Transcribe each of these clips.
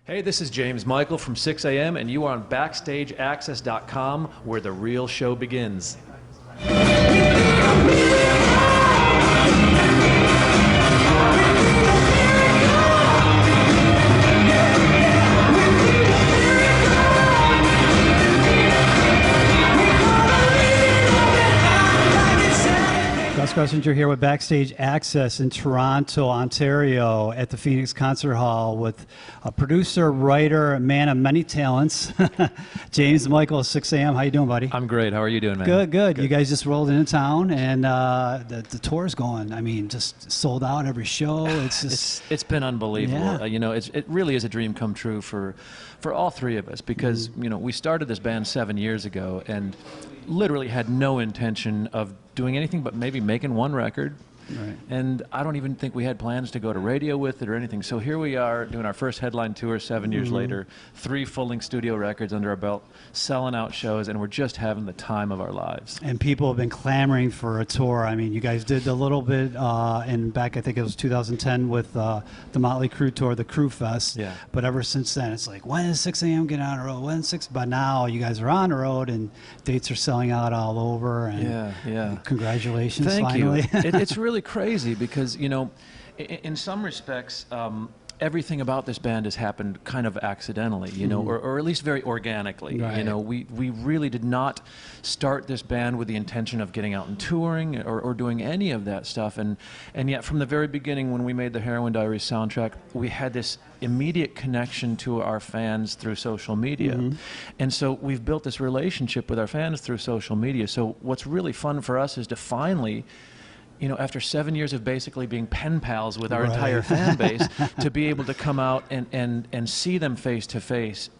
Hey, this is James Michael from Sixx A.M, and you are on BackstageAxxess.com, where the real show begins. You're here with Backstage Access in Toronto, Ontario, at the Phoenix Concert Hall with a producer, writer, a man of many talents, James Michael of Sixx A.M. How you doing, buddy? I'm great. How are you doing, man? Good. You guys just rolled into town, and the tour's going. I mean, just sold out every show. It's been unbelievable. Yeah. It really is a dream come true for all three of us because we started this band 7 years ago and literally had no intention of doing anything but maybe making one record. Right. And I don't even think we had plans to go to radio with it or anything. So here we are doing our first headline tour 7 years later, 3 full-length studio records under our belt, selling out shows, and we're just having the time of our lives. And people have been clamoring for a tour. I mean, you guys did a little bit back, I think it was 2010 with the Motley Crue tour, the Crue Fest. Yeah. But ever since then, it's like, when is Sixx A.M. getting on the road? When is Sixx? But now you guys are on the road and dates are selling out all over. And yeah. Congratulations, Thank finally. you. It's really crazy because, in some respects, everything about this band has happened kind of accidentally, or at least very organically. Right. We really did not start this band with the intention of getting out and touring or doing any of that stuff. And yet from the very beginning when we made the Heroin Diaries soundtrack, we had this immediate connection to our fans through social media. And so we've built this relationship with our fans through social media. So what's really fun for us is to finally, after 7 years of basically being pen pals with our entire fan base, to be able to come out and see them face to face,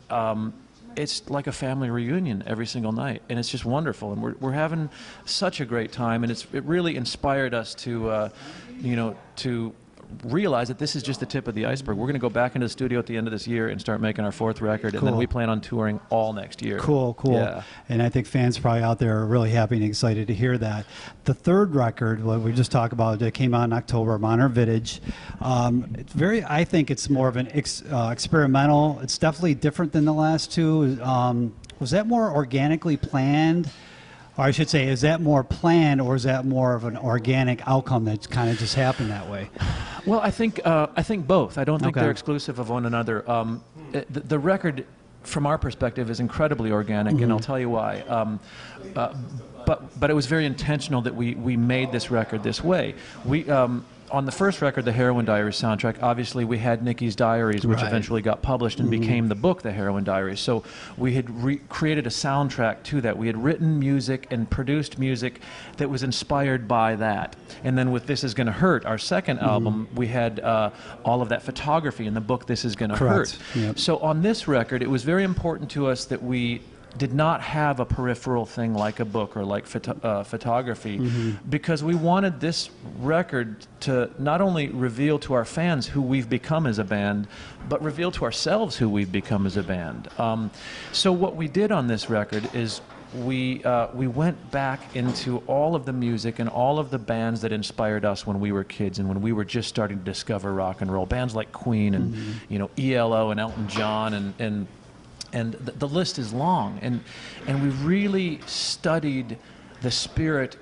it's like a family reunion every single night, and it's just wonderful. And we're having such a great time, and it really inspired us to, to realize that this is just the tip of the iceberg. We're going to go back into the studio at the end of this year and start making our 4th record, and then we plan on touring all next year. Cool. Yeah. And I think fans probably out there are really happy and excited to hear that. The 3rd record, what we just talked about, it came out in October, Modern Vintage. I think it's more of an experimental. It's definitely different than the last 2. Was that more organically planned? Or I should say, is that more planned, or is that more of an organic outcome that kind of just happened that way? Well, I think both. I don't think they're exclusive of one another. The record, from our perspective, is incredibly organic, and I'll tell you why. But it was very intentional that we made this record this way. On the first record, the Heroin Diaries soundtrack, obviously we had Nikki's Diaries, which eventually got published and became the book, The Heroin Diaries. So we had created a soundtrack to that. We had written music and produced music that was inspired by that. And then with This Is Gonna Hurt, our second album, we had all of that photography in the book, This Is Gonna Hurt. Yep. So on this record, it was very important to us that we did not have a peripheral thing like a book or like photography, because we wanted this record to not only reveal to our fans who we've become as a band, but reveal to ourselves who we've become as a band. So what we did on this record is we went back into all of the music and all of the bands that inspired us when we were kids and when we were just starting to discover rock and roll. Bands like Queen and ELO and Elton John and the list is long, and we really studied the spirit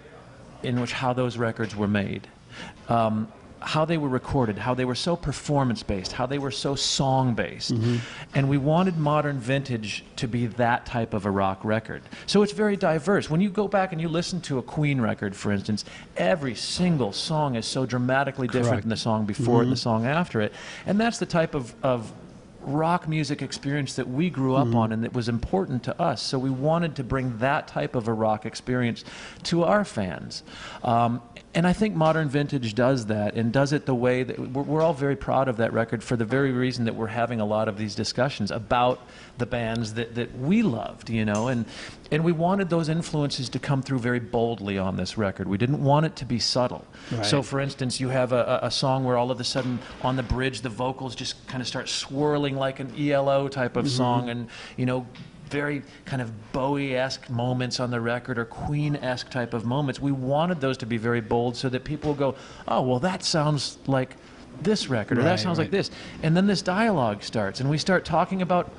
in which how those records were made, how they were recorded, how they were so performance-based, how they were so song-based. And we wanted Modern Vintage to be that type of a rock record. So it's very diverse. When you go back and you listen to a Queen record, for instance, every single song is so dramatically different than the song before it and the song after it. And that's the type of rock music experience that we grew up on and that was important to us. So we wanted to bring that type of a rock experience to our fans. And I think Modern Vintage does that, and does it the way that we're all very proud of that record, for the very reason that we're having a lot of these discussions about the bands that we loved, and we wanted those influences to come through very boldly on this record. We didn't want it to be subtle. So for instance, you have a song where all of a sudden on the bridge the vocals just kind of start swirling like an ELO type of song, and very kind of Bowie-esque moments on the record, or Queen-esque type of moments. We wanted those to be very bold so that people will go, oh, well, that sounds like this record, or that sounds like this. And then this dialogue starts, and we start talking about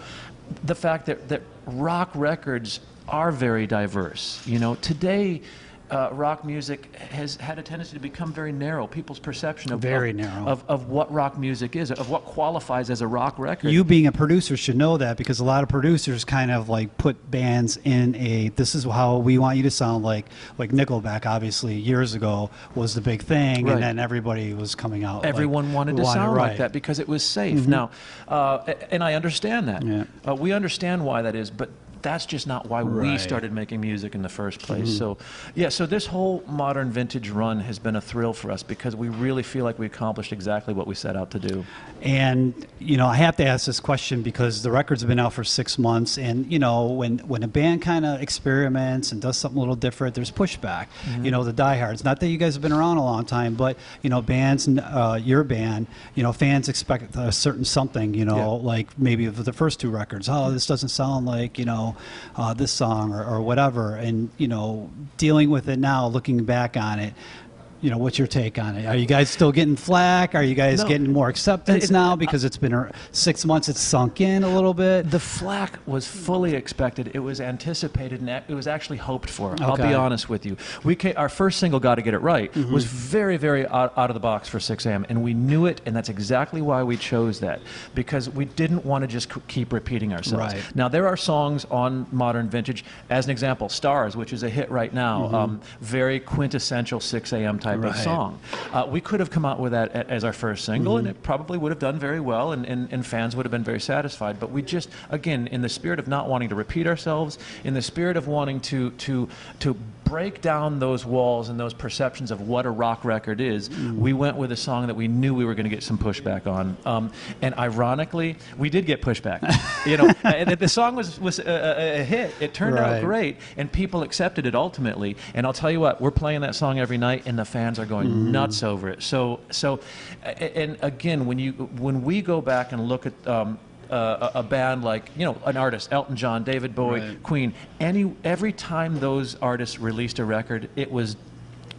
the fact that rock records are very diverse. You know, today, rock music has had a tendency to become very narrow. People's perception of what rock music is, of what qualifies as a rock record. You being a producer should know that, because a lot of producers kind of like put bands in this is how we want you to sound like Nickelback, obviously, years ago was the big thing, and then everybody was coming out. Everyone wanted to sound like that because it was safe. Now, and I understand that. Yeah. We understand why that is, but that's just not why we started making music in the first place. So, yeah, so this whole modern vintage run has been a thrill for us because we really feel like we accomplished exactly what we set out to do. And, you know, I have to ask this question because the record's been out for 6 months, and, you know, when a band kind of experiments and does something a little different, there's pushback. You know, the diehards, not that you guys have been around a long time, but, you know, bands, your band, you know, fans expect a certain something, you know, like maybe of the first 2 records. Oh, this doesn't sound like, you know, this song or whatever. And, you know, dealing with it now, looking back on it, you know, what's your take on it? Are you guys still getting flack? Are you guys getting more acceptance now because it's been 6 months, it's sunk in a little bit? The flack was fully expected. It was anticipated, and it was actually hoped for. I'll be honest with you. Our first single, Gotta Get It Right, was very, very out of the box for Sixx A.M., and we knew it, and that's exactly why we chose that, because we didn't want to just keep repeating ourselves. Now, there are songs on Modern Vintage, as an example, Stars, which is a hit right now, very quintessential Sixx A.M. type of song. We could have come out with that as our first single, and it probably would have done very well, and fans would have been very satisfied. But we just, again, in the spirit of not wanting to repeat ourselves, in the spirit of wanting to break down those walls and those perceptions of what a rock record is, we went with a song that we knew we were going to get some pushback on. And ironically, we did get pushback. You know, the song was a hit. It turned out great, and people accepted it ultimately. And I'll tell you what, we're playing that song every night, and the fans are going nuts over it. So, and again, when we go back and look at a band like, you know, an artist, Elton John, David Bowie, Queen, every time those artists released a record, it was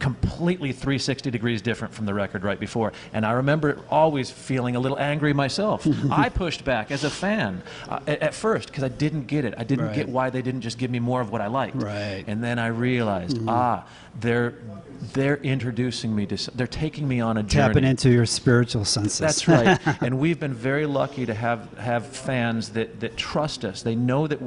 completely 360 degrees different from the record right before. And I remember always feeling a little angry myself. I pushed back as a fan at first because I didn't get it. I didn't get why they didn't just give me more of what I liked. And then I realized, they're introducing me to, they're taking me on a journey. Tapping into your spiritual senses. That's right. And we've been very lucky to have fans that trust us. They know that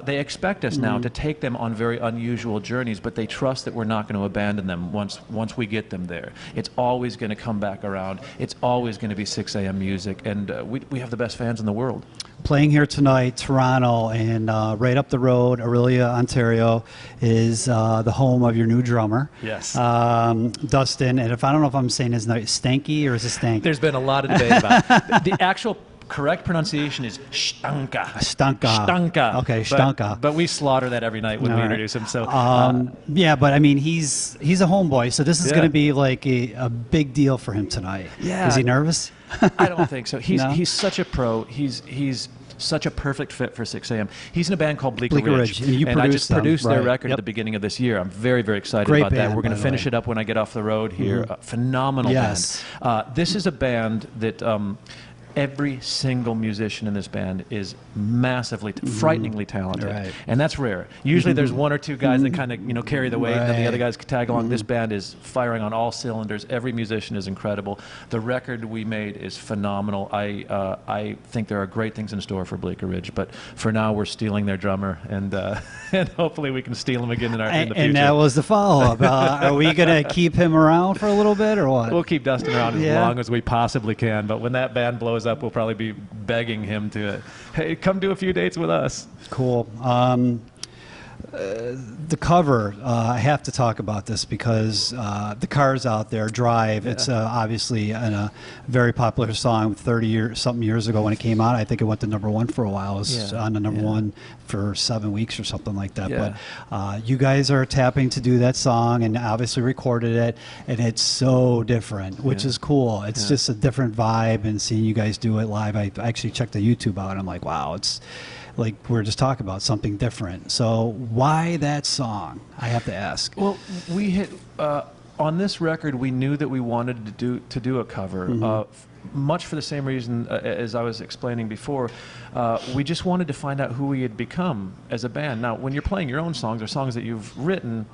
they expect us now to take them on very unusual journeys, but they trust that we're not going to abandon them once we get them there. It's always going to come back around. It's always going to be Sixx A.M. music, and we have the best fans in the world. Playing here tonight, Toronto, and right up the road, Orillia, Ontario, is the home of your new drummer. Yes. Dustin, and I don't know if I'm saying his name, Stanky, or is it Stank? There's been a lot of debate about it. The actual correct pronunciation is Stanka. Stanka. Okay, Stanka. But we slaughter that every night when we introduce him. So yeah, but I mean, he's a homeboy, so this is going to be like a big deal for him tonight. Yeah. Is he nervous? I don't think so. He's such a pro. He's such a perfect fit for Sixx A.M. He's in a band called Bleecker Ridge. And I just produced their record at the beginning of this year. I'm very, very excited about that. We're going to finish it up when I get off the road here. Phenomenal band. This is a band that every single musician in this band is massively, frighteningly talented, and that's rare. Usually, there's one or two guys that kind of carry the weight, and then the other guys tag along. This band is firing on all cylinders. Every musician is incredible. The record we made is phenomenal. I think there are great things in store for Bleecker Ridge, but for now, we're stealing their drummer, and hopefully, we can steal him again in the future. And that was the follow-up. Are we going to keep him around for a little bit, or what? We'll keep Dustin around as long as we possibly can. But when that band blows up, we'll probably be begging him to, hey, come do a few dates with us. Cool. The cover, I have to talk about this because the cars out there, Drive, it's obviously a very popular song 30-something years ago when it came out. I think it went to #1 for a while. It was on the #1 for 7 weeks or something like that. But you guys are tapping to do that song and obviously recorded it, and it's so different, which is cool. It's just a different vibe, and seeing you guys do it live, I actually checked the YouTube out, and I'm like, wow, it's like we were just talking about, something different. So why that song? I have to ask. Well, we hit on this record, we knew that we wanted to do a cover. Much for the same reason as I was explaining before, we just wanted to find out who we had become as a band. Now, when you're playing your own songs or songs that you've written,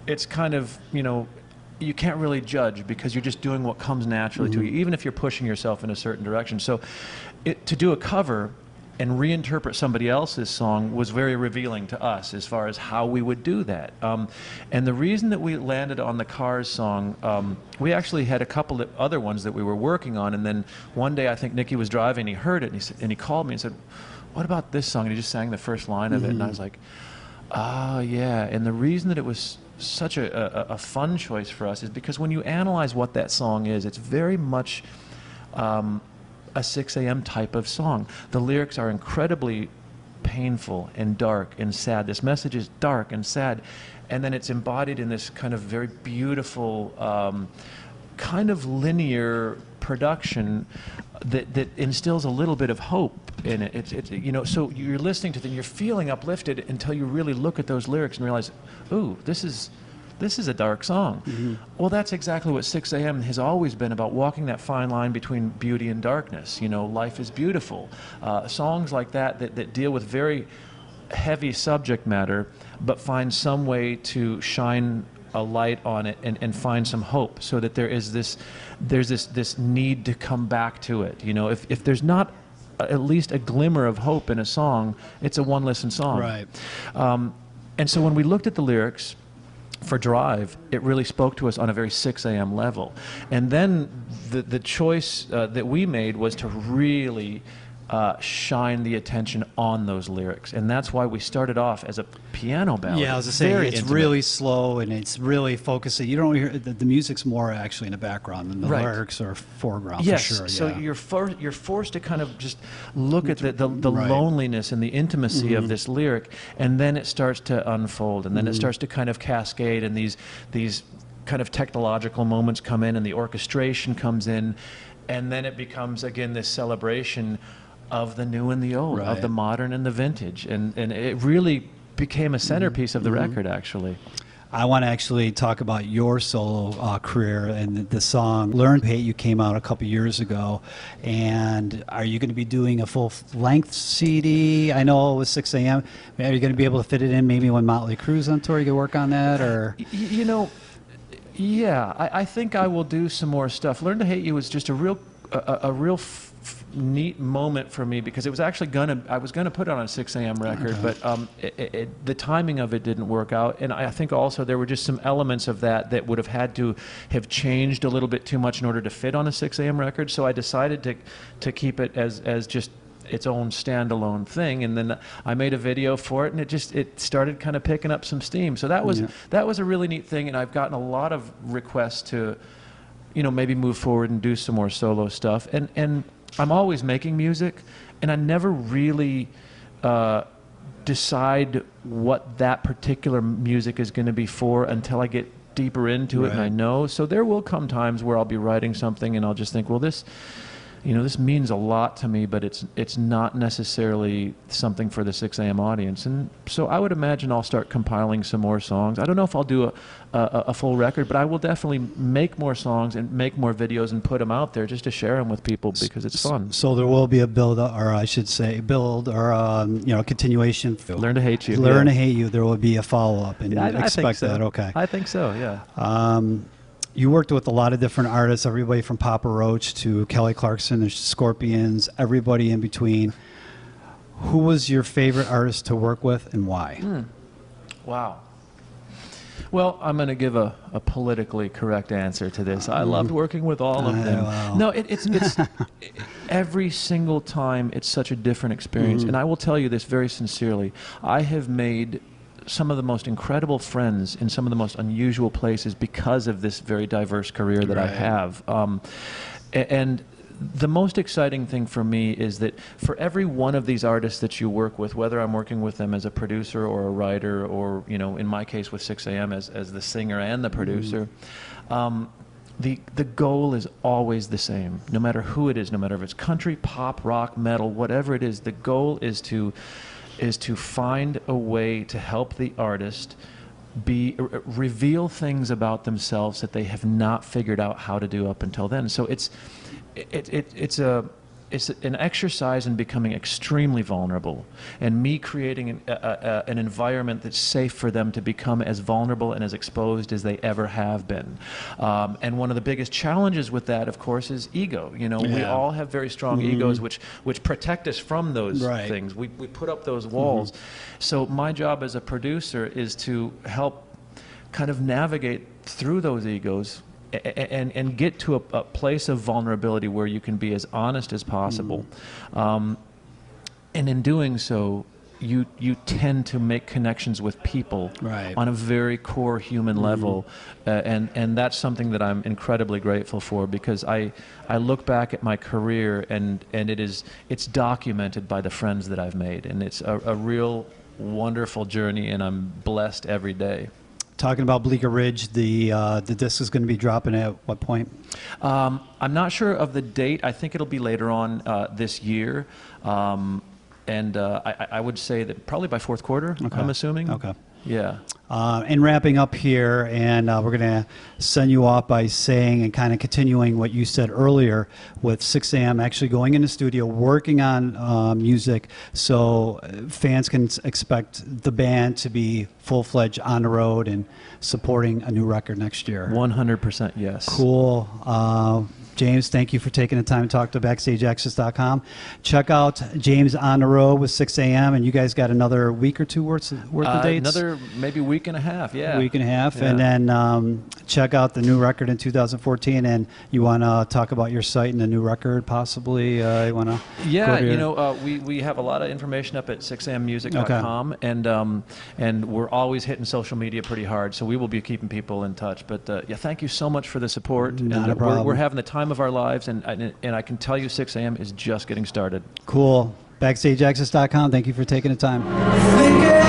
it's kind of, you know, you can't really judge because you're just doing what comes naturally to you, even if you're pushing yourself in a certain direction. So to do a cover and reinterpret somebody else's song was very revealing to us as far as how we would do that. And the reason that we landed on the Cars song, we actually had a couple of other ones that we were working on, and then one day I think Nicky was driving, he heard it, and he called me and said, "What about this song?" And he just sang the first line of it, and I was like, "Oh, yeah." And the reason that it was such a fun choice for us is because when you analyze what that song is, it's very much a 6 a.m. type of song. The lyrics are incredibly painful and dark and sad. This message is dark and sad, and then it's embodied in this kind of very beautiful, kind of linear production that instills a little bit of hope in it. It's you know, so you're listening to it and you're feeling uplifted until you really look at those lyrics and realize, ooh, this is a dark song. Well, that's exactly what 6 a.m. has always been about, walking that fine line between beauty and darkness. You know, life is beautiful. Songs like that deal with very heavy subject matter, but find some way to shine a light on it and find some hope, so that there's this need to come back to it. You know, if there's not at least a glimmer of hope in a song, it's a one-listen song. Right. And so when we looked at the lyrics for Drive, it really spoke to us on a very 6 a.m. level. And then the choice that we made was to really shine the attention on those lyrics. And that's why we started off as a piano ballad. Yeah, I was just saying, it's really slow and it's really focusing. You don't hear the music's more actually in the background than the lyrics are foreground, yes, for sure. So Yeah. you're forced to kind of just look at the loneliness and the intimacy of this lyric, and then it starts to unfold, and then it starts to kind of cascade, and these kind of technological moments come in, and the orchestration comes in, and then it becomes again this celebration of the new and the old, of the modern and the vintage, and it really became a centerpiece of the record, actually. I want to actually talk about your solo career, and the song "Learn to Hate You" came out a couple years ago. And are you going to be doing a full-length CD? I know with 6 a.m. Are you going to be able to fit it in maybe when Motley Crue's on tour? You can work on that, or you know, yeah, I think I will do some more stuff. "Learn to Hate You" was just a real neat moment for me, because it was actually I was gonna put it on a 6 a.m. record, but the timing of it didn't work out, and I think also there were just some elements of that would have had to have changed a little bit too much in order to fit on a 6 a.m. record. So I decided to keep it as just its own standalone thing, and then I made a video for it, and it started kind of picking up some steam. So that was a really neat thing, and I've gotten a lot of requests to, you know, maybe move forward and do some more solo stuff. And I'm always making music, and I never really decide what that particular music is going to be for until I get deeper into it and I know. So there will come times where I'll be writing something and I'll just think, well, this means a lot to me, but it's not necessarily something for the 6 a.m. audience. And so I would imagine I'll start compiling some more songs. I don't know if I'll do a full record, but I will definitely make more songs and make more videos and put them out there just to share them with people, because it's fun. So there will be a build, or I should say continuation. Learn to Hate You. Learn to Hate You. There will be a follow-up, and I expect think so. that. Okay. I think so, yeah. You worked with a lot of different artists, everybody from Papa Roach to Kelly Clarkson, the Scorpions, everybody in between. Who was your favorite artist to work with, and why? Wow. Well, I'm going to give a politically correct answer to this. I loved working with all of them. Wow. No, it's every single time it's such a different experience. And I will tell you this very sincerely. I have made some of the most incredible friends in some of the most unusual places because of this very diverse career that I have. And the most exciting thing for me is that for every one of these artists that you work with, whether I'm working with them as a producer or a writer, or, you know, in my case with 6 a.m. as the singer and the producer, the goal is always the same, no matter who it is, no matter if it's country, pop, rock, metal, whatever it is. The goal is to find a way to help the artist reveal things about themselves that they have not figured out how to do up until then. So it's an exercise in becoming extremely vulnerable, and me creating an environment that's safe for them to become as vulnerable and as exposed as they ever have been. And one of the biggest challenges with that, of course, is ego. You know, we all have very strong egos which protect us from those things. We put up those walls. So my job as a producer is to help kind of navigate through those egos and get to a place of vulnerability where you can be as honest as possible. And in doing so, you tend to make connections with people on a very core human level, and that's something that I'm incredibly grateful for, because I look back at my career and it's documented by the friends that I've made, and it's a real wonderful journey, and I'm blessed every day. Talking about Bleecker Ridge, the disc is going to be dropping at what point? I'm not sure of the date. I think it'll be later on this year. And I would say that probably by fourth quarter, I'm assuming. Okay. Yeah. And wrapping up here, and we're going to send you off by saying and kind of continuing what you said earlier with Sixx A.M. actually going in the studio, working on music, so fans can expect the band to be full-fledged on the road and supporting a new record next year. 100% yes. Cool. James, thank you for taking the time to talk to BackstageAxxess.com. Check out James on the road with Sixx A.M. And you guys got another week or two worth of dates? Another maybe week and a half, yeah. Week and a half. Yeah. And then check out the new record in 2014. And you want to talk about your site and the new record possibly? You want to you know, we have a lot of information up at sixammusic.com, and we're always hitting social media pretty hard, so we will be keeping people in touch. But yeah, thank you so much for the support. Not a problem. We're having the time of our lives, and I can tell you Sixx A.M. is just getting started. Cool. BackstageAxxess.com. Thank you for taking the time.